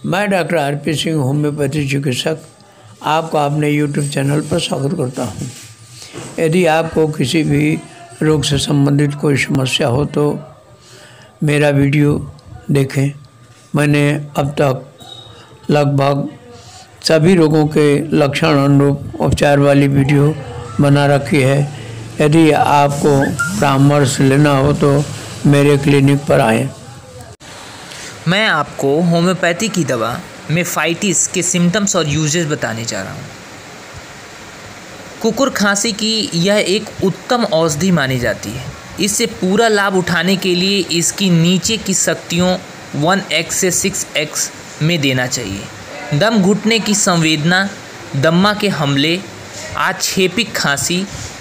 मैं doctor RP Singh, homeopathy चिकित्सक, आपका अपने यूट्यूब चैनल पर स्वागत करता हूं। यदि आपको किसी भी रोग से संबंधित कोई समस्या हो तो मेरा वीडियो देखें। मैंने अब तक लगभग सभी रोगों के लक्षण अनुरूप उपचार वाली वीडियो बना रखी है। यदि आपको परामर्श लेना हो तो मेरे क्लिनिक पर आएं। मैं आपको होम्योपैथी की दवा मेफाइटिस के सिम्टम्स और यूजेस बताने जा रहा हूँ। कुकुर खांसी की यह एक उत्तम औषधि मानी जाती है। इससे पूरा लाभ उठाने के लिए इसकी नीचे की शक्तियों 1x से 6x में देना चाहिए। दम घुटने की संवेदना, दम्मा के हमले, आक्षेपिक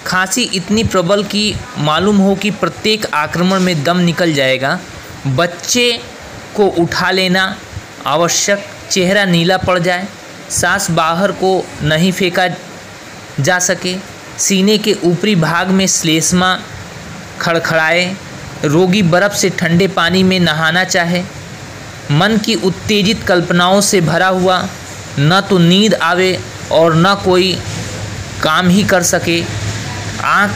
खांसी इतनी प्रबल कि मालूम हो कि प्रत्येक आक्रमण में दम निकल जाएगा, बच्चे को उठा लेना आवश्यक, चेहरा नीला पड़ जाए, सांस बाहर को नहीं फेंका जा सके, सीने के ऊपरी भाग में श्लेष्मा खड़खड़ाए, रोगी बर्फ़ से ठंडे पानी में नहाना चाहे, मन की उत्तेजित कल्पनाओं से भरा हुआ, न तो नींद आवे और न कोई काम ही कर सके, आँख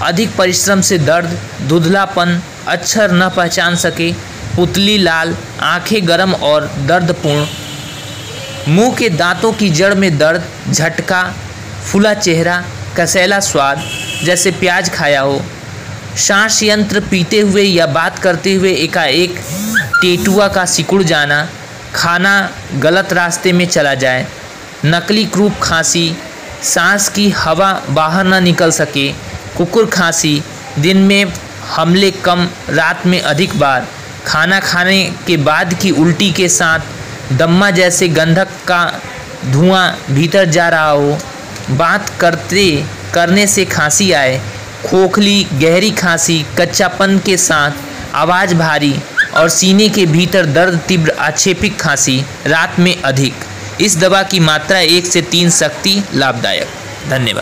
अधिक परिश्रम से दर्द, धुंधलापन, अक्षर न पहचान सके, पुतली लाल, आंखें गर्म और दर्दपूर्ण, मुंह के दांतों की जड़ में दर्द, झटका, फूला चेहरा, कसैला स्वाद जैसे प्याज खाया हो, सांस यंत्र पीते हुए या बात करते हुए एकाएक टेटुआ का सिकुड़ जाना, खाना गलत रास्ते में चला जाए, नकली क्रूप खांसी, सांस की हवा बाहर न निकल सके, कुकुर खांसी, दिन में हमले कम, रात में अधिक बार, खाना खाने के बाद की उल्टी के साथ दम्मा जैसे गंधक का धुआं भीतर जा रहा हो, बात करने से खांसी आए, खोखली गहरी खांसी, कच्चापन के साथ आवाज़ भारी और सीने के भीतर दर्द, तीव्र आक्षेपिक खांसी, रात में अधिक। इस दवा की मात्रा 1 से 3 सख्ती लाभदायक। धन्यवाद।